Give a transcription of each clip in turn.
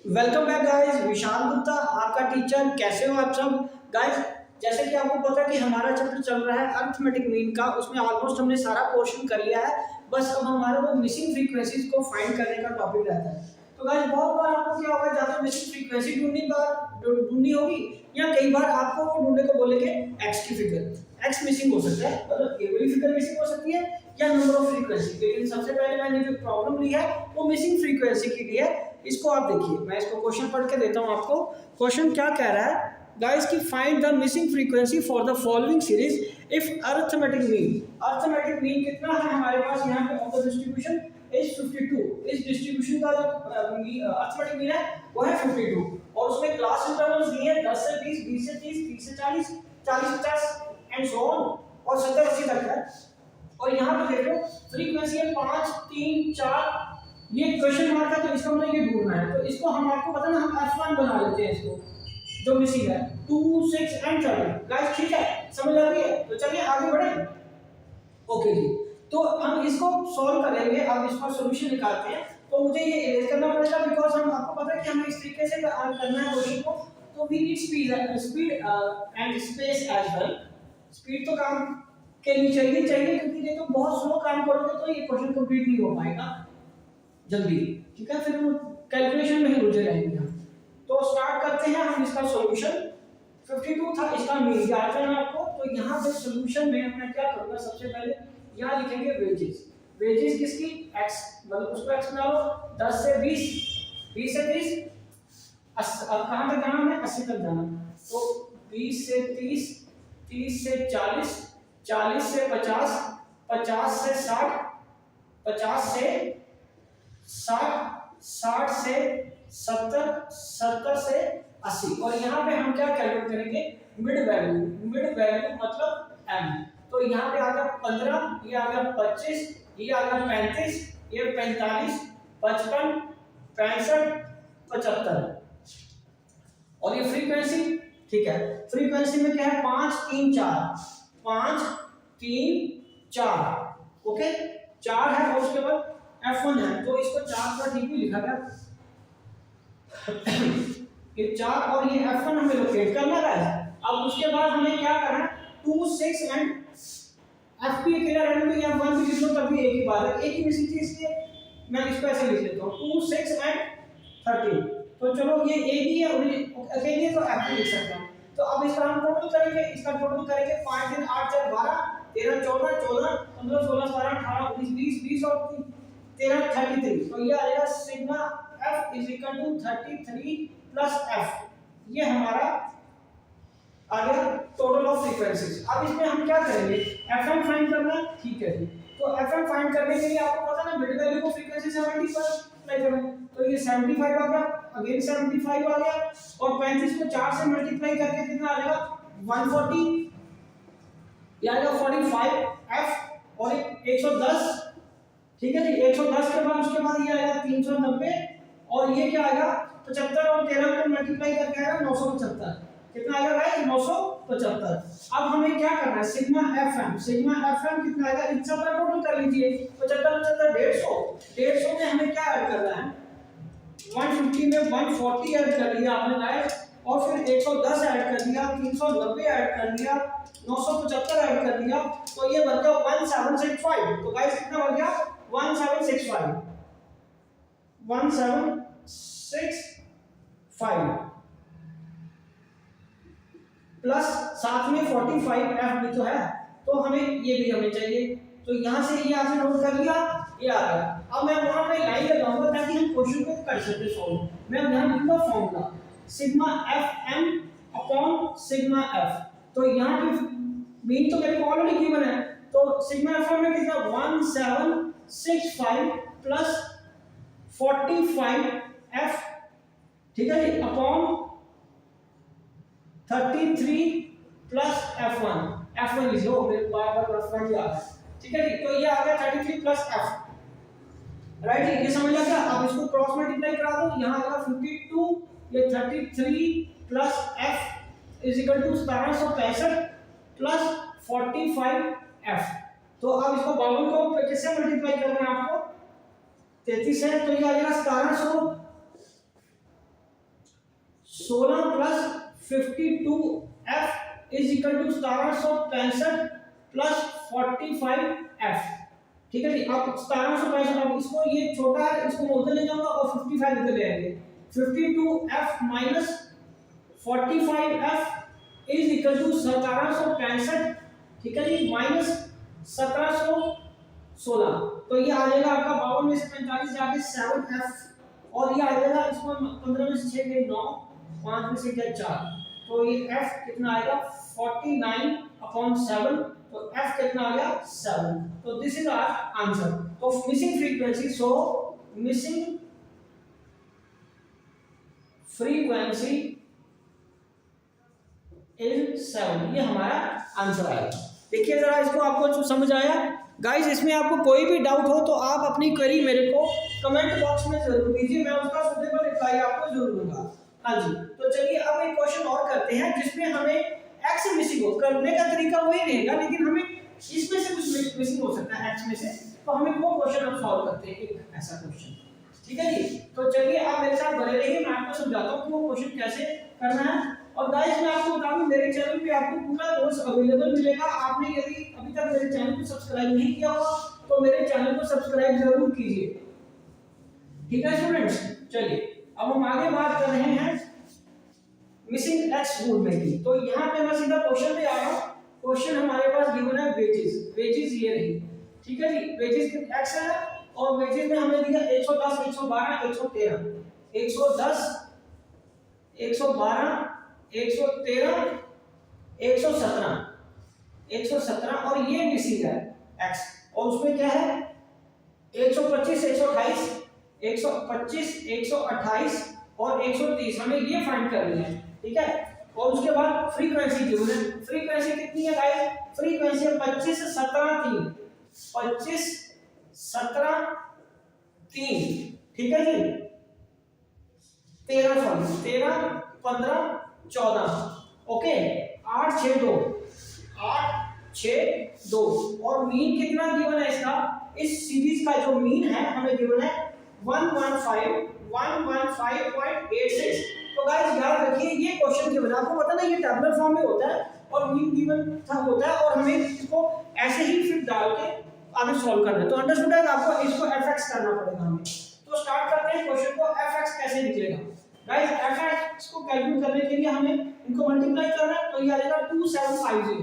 Welcome back guys, Vishal Gupta आपका teacher. कैसे हो आप सब गाइस? जैसे कि आपको पता है कि हमारा चैप्टर चल रहा है अरिथमेटिक मीन का। उसमें ऑलमोस्ट हमने सारा पोर्शन कर लिया है। बस अब हमारा वो मिसिंग फ्रीक्वेंसीज को फाइंड करने का टॉपिक रहता है। तो गाइस बहुत बार आपको क्या होगा, या तो मिसिंग फ्रीक्वेंसी ढूंढनी होगी, या कई बार आपको वो ढूंढने को बोलेंगे एक्स की फिगर। एक्स मिसिंग हो सकता है, मतलब एक बड़ी फिगर मिसिंग हो सकती है, या नंबर ऑफ फ्रीक्वेंसी। लेकिन सबसे पहले मैंने जो प्रॉब्लम ली है वो मिसिंग फ्रीक्वेंसी की ली है। इसको आप देखिए, मैं इसको क्वेश्चन पढ़ के देता हूं आपको। क्वेश्चन क्या कह रहा है गाइस कि find the missing frequency for the following series if arithmetic mean. Arithmetic mean कितना है हमारे पास यहाँ पे ऑफ द डिस्ट्रीब्यूशन इज 52। इस डिस्ट्रीब्यूशन का जो अरिथमेटिक मीन है वो है 52, और उसमें क्लास इंटरवल्स दिए हैं 10 से 20, 20 से 30, 30 से 40, 40 से 50 एंड सो ऑन, और 70 80 तक है। और यहाँ पे देखो फ्रीक्वेंसी है 5 3 4, ये क्वेश्चन मार्क है तो इसका मतलब ये ढूंढना है। तो इसको हम आपको पता ना, हम F1 बना लेते हैं इसको, जो मिसिंग है 2 6 एंड 7 गाइस। ठीक है, समझ आ रही है? तो चलिए आगे बढ़े। ओके जी, तो हम इसको सॉल्व करेंगे। अब इसका सॉल्यूशन निकालते हैं। तो मुझे ये इरेज करना पड़ेगा, बिकॉज़ हम आपको पता है कि हमें इस तरीके से करना है क्वेश्चन को। तो we need speed and space as well. Speed तो काम के लिए चाहिए, क्योंकि ये तो बहुत स्लो काम करोगे तो ये क्वेश्चन कंप्लीट नहीं हो पाएगा जल्दी। ठीक है, फिर हम कैलकुलेशन में ही उलझे रहेंगे हम। तो स्टार्ट करते हैं हम इसका सॉल्यूशन। 52 था इसका मीन याद है आपको। तो यहाँ पे सॉल्यूशन में मैं क्या करूंगा, सबसे पहले यहाँ लिखेंगे वेजेस। वेजेस किसकी? x, मतलब उसको x बना लो। 10 से 20, 20 से 30, अब कहाँ तक जाना है? 80 तक जाना। तो 20 से 30, 30 से 40, 40 से 50, 50 से 60, 50 से 60, 60 से 70, 70 से 80। और यहाँ पे हम क्या कैलकुलेट करेंगे? Mid value. मिड वैल्यू मतलब m। तो यहाँ पे आ गया 15, ये आ गया 25, ये आ गया 35, ये 45, 55, 65, 75। और ये फ्रीक्वेंसी। ठीक है, फ्रीक्वेंसी में क्या है? 5 3 4, 5 3 4। ओके, 4 है और उसके बाद F1 है, तो इसको 4 का ठीक भी लिखा गया। ये 4 और ये F1 हमें लोकेट करना है। अब उसके बाद हमें क्या करना है? 2 6 एंड F भी क्लियर है, तो यहाँ 1 भी लिख लो तभी एक ही बात है, एक ही मिसिंग थी, इसलिए मैं इसको ऐसे लिख लेता हूँ 2 6 एंड 13। तो चलो ये एक ही है, अकेले है तो F भी लिख सकते हैं। तो अब इसका हम टोटल करेंगे, इसका टोटल करेंगे 5 दिन 8 4 12 13 14 14 15 16 17 18 19 20 20 और 13 33। तो ये आएगा sigma F is equal to 33 plus F। ये हमारा आ गया टोटल ऑफ फ्रीक्वेंसीज। अब इसमें हम क्या करेंगे? Fm फाइंड करना है। ठीक है जी, तो Fm फाइंड करने के लिए आपको पता ना, मिड वैल्यू को फ्रीक्वेंसी 70 पर अप्लाई करना है। तो ये 75 आ गया, अगेन 75 आ गया, और 35 को 4 से मल्टीप्लाई करके कितना आ जाएगा? 140। ये आएगा 45 F और 110। ठीक है जी, 110 के बाद उसके बाद ये आएगा 390, और ये क्या आएगा? 75 और 13 को मल्टीप्लाई करके आएगा 975। कितना आएगा गाइस? 975। अब हमें क्या करना है? Sigma FM. सिग्मा एफएम कितना आएगा? इन सब का टोटल कर लीजिए। 75 75 150, 150 में हमें क्या ऐड करना है? 150 में 140 ऐड कर लिया आपने गाइस, और फिर 110 ऐड कर दिया, 390 ऐड कर दिया, 975 ऐड कर दिया। तो ये बन गया 1765। तो गाइस कितना बन गया? 1765, 1765 प्लस साथ में 45 एफ भी तो है, तो हमें ये भी हमें चाहिए। तो यहां से ये आपने नोट कर लिया, ये आ गया। अब मैं वहां पे लाइन लगाऊंगा ताकि हम क्वेश्चन को कर सके सॉल्व। मैं यहां लिखूंगा formula sigma f m upon sigma f. तो यहां पे मीन तो मेरे को ऑलरेडी गिवन है, तो सिग्मा एफ में कितना? 1765 प्लस 45 एफ। ठीक है जी, अपॉन 33 प्लस F1। F1 लिख लो, मेरे बार प्लस 1 ही आ रहा है। ठीक है जी, तो ये आ गया 33 प्लस F। राइट जी, ये समझ आ गया। अब इसको क्रॉस मल्टीप्लाई करा दो, यहाँ आएगा 52, ये 33 plus F is equal to 1765 plus 45 F। तो अब इसको 52 को किससे मल्टीप्लाई करना है आपको? 33 है, तो ये आ जाएगा 1700 16 plus 52f is equal to 1765 plus 45f। ठीक है जी, अब 1765, अब इसको ये छोटा है, इसको मैं उधर ले जाऊंगा और 55 इधर ले आएंगे। 52f minus 45f is equal to 1765, ठीक है जी, माइनस 1716। तो ये आ जाएगा आपका 52 में से 45 जाके 7f, और ये आ जाएगा इसको 15 में से 6 गए 9, 5 में से गया 4, तो ये f कितना आएगा 49/7, तो f कितना आ गया 7। तो दिस इज आवर आंसर। तो missing frequency, so missing frequency is 7, ये हमारा आंसर आएगा। देखिए जरा इसको, आपको समझ आया गाइस? इसमें आपको कोई भी डाउट हो तो आप अपनी क्वेरी मेरे को कमेंट बॉक्स में जरूर दीजिए, मैं उसका सुटेबल रिप्लाई आपको जरूर दूंगा। हाँ जी, तो चलिए अब एक क्वेश्चन और करते हैं जिसमें हमें एक्स मिसिंग हो। करने का तरीका वही रहेगा, लेकिन हमें इसमें से कुछ मिसिंग हो सकता है एक्स में से, तो हमें वो क्वेश्चन अब सॉल्व करते हैं, एक ऐसा क्वेश्चन। ठीक है जी, तो चलिए आप मेरे साथ बने रहिए, मैं आपको समझाता हूँ कि वो क्वेश्चन कैसे करना है। और गाइस मैं आपको बता दूं, मेरे चैनल पे आपको पूरा कोर्स अवेलेबल मिलेगा। आपने यदि अभी तक मेरे चैनल को सब्सक्राइब नहीं किया होगा तो मेरे चैनल को सब्सक्राइब जरूर कीजिए। ठीक है स्टूडेंट्स, चलिए अब हम आगे बात कर रहे हैं मिसिंग एक्स रूल में की। तो यहाँ पे मैं सीधा क्वेश्चन पे आ रहा हूँ। क्वेश्चन हमारे पास गिवन है वेजेस, वेजेस ये रही। ठीक है जी, वेजेस एक्स है और वेजेस में हमें दिया 110, 112, 113, 110, 112, 113, 117, 117, और ये मिसिंग है x, और उसमें क्या है 125, 128, 125, 128 और 130, हमें ये फाइंड करनी है। ठीक है, और उसके बाद फ्रीक्वेंसी गिवन है। फ्रीक्वेंसी कितनी है गाइस? फ्रीक्वेंसी है 25, 17, 3, 25, 17, 3। ठीक है जी, 13, 15, 14, ओके, 8, 6, 2, 8, 6, 2, और मीन कितना गिवन है इसका? इस सीरीज का जो मीन है हमें गिवन है 115.86। तो गाइस याद रखिए, ये क्वेश्चन गिवन, आपको पता ना ये टेबुलर फॉर्म में होता है और मीन गिवन था होता है, और हमें इसको ऐसे ही फिर डाल के आगे सॉल्व करना है। तो अंडरस्टूड है, आपको इसको fx करना पड़ेगा हमें। तो स्टार्ट करते हैं क्वेश्चन को। fx कैसे निकलेगा गाइस? fx को कैलकुलेट करने के लिए हमें इनको मल्टीप्लाई करना है, तो ये आ जाएगा 2750,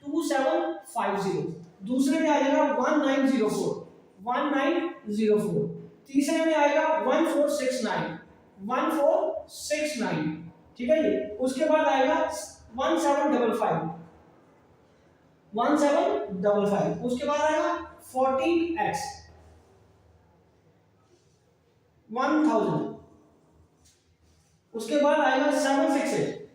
2750। दूसरे में आ जाएगा 1904, 1904। तीसरे में आएगा 1469, 1469। ठीक है जी, उसके बाद आएगा 1755, 1755। उसके बाद आएगा 14x, 1000। उसके बाद आएगा 768,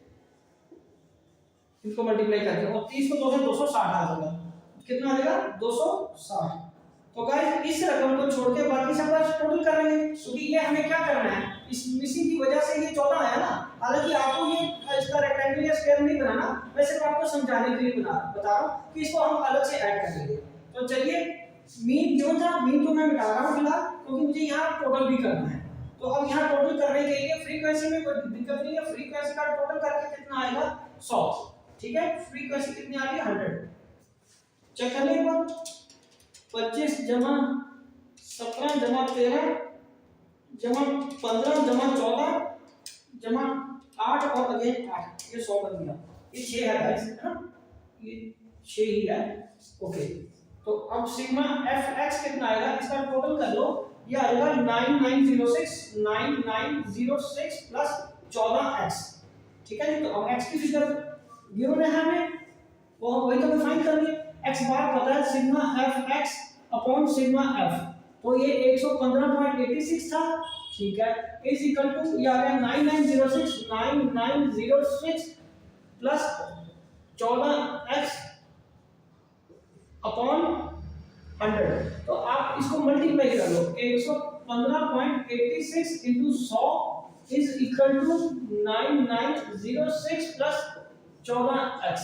इसको मल्टीप्लाई करके, और 30 को 2 से 260 आ जाएगा। कितना आ जाएगा? 260। तो गाइस इस रकम को छोड़ के बाकी सब टोटल कर लेंगे, क्योंकि ये हमें क्या करना है, इस मिसिंग की वजह से ये 14 आया ना। हालांकि आपको ये इसका रेक्टेंगल या स्क्वायर नहीं बनाना, मैं सिर्फ आपको समझाने के लिए बता रहा हूं कि इसको हम अलग से ऐड कर लेंगे। तो चलिए, मीन क्यों था, मीन तो मैं मिटा रहा हूं फिलहाल, क्योंकि मुझे यहाँ टोटल भी करना है। तो अब यहाँ टोटल करने के लिए फ्रीक्वेंसी में कोई दिक्कत नहीं है, फ्रीक्वेंसी का टोटल करके कितना आएगा 100। ठीक है, फ्रीक्वेंसी कितनी आ रही है 100। चेक कर लेंगे 25 जमा 17 जमा 13 जमा 15 जमा 14 जमा 8 और अगेन 8, ये 100 बन गया। ये 6 है गाइस, है ना, ये 6 ही है। ओके, तो अब सिग्मा fx कितना आएगा, इसका टोटल कर लो, ये आएगा 9906, 9906 प्लस 14x। ठीक है जी, तो अब x की फिगर गिवन है हमें, वो वही तो फाइंड करनी है। x बार पता है sigma fx upon sigma f, तो ये 115.86 था। ठीक है, इज इक्वल टू ये आ गया 9906 प्लस 14x अपॉन 100। तो आप इसको मल्टीप्लाई कर लो, 115.86 into 100 is equal to 9906 plus 14x।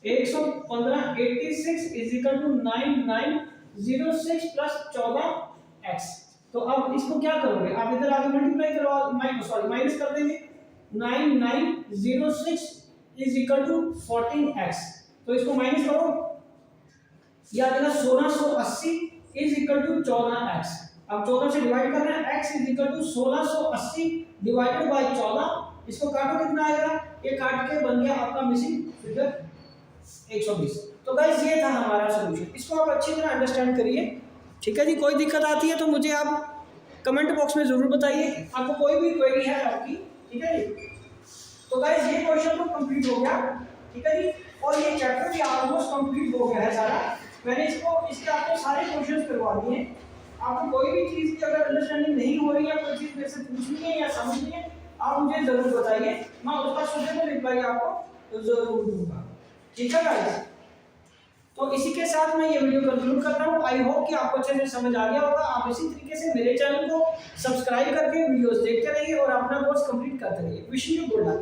115.86 is equal to 9906 plus 14x। तो अब इसको क्या करोगे आप, इधर आगे मल्टीप्लाई करो, माइनस कर देंगे, 9906 इज इक्वल टू 14x। तो इसको माइनस करो, याद रखना 1680 इज इक्वल टू 14x। अब 14 से डिवाइड कर रहे हैं, x is equal to 1680 divided by 14। इसको काटो, कितना आएगा, ये काट के बन गया आपका मिसिंग फिगर 120। तो गाइस ये था हमारा सॉल्यूशन, इसको आप अच्छी तरह अंडरस्टैंड करिए, ठीक है जी। कोई दिक्कत आती है तो मुझे आप कमेंट बॉक्स में जरूर बताइए, आपको कोई भी क्वेरी है आपकी, ठीक है जी। तो गाइस ये क्वेश्चन तो कंप्लीट हो गया, ठीक है जी, और ये चैप्टर भी ऑलमोस्ट कंप्लीट हो गया है सारा। मैंने इसके आपको सारे क्वेश्चंस करवा दिए हैं। आपको कोई भी चीज़ की अगर अंडरस्टैंडिंग नहीं हो रही है, कोई चीज़ मेरे से पूछनी है या समझनी है, आप मुझे ज़रूर बताइए, मैं उसका सुटेबल रिप्लाई आपको ज़रूर दूंगा, ठीक है गाइस। तो इसी के साथ मैं ये वीडियो कंक्लूड करता हूँ। आई होप कि आपको अच्छे से समझ आ गया होगा। आप इसी तरीके से मेरे चैनल को सब्सक्राइब करके वीडियोस देखते रहिए और अपना कोर्स कंप्लीट करते रहिए। Wishing you good luck.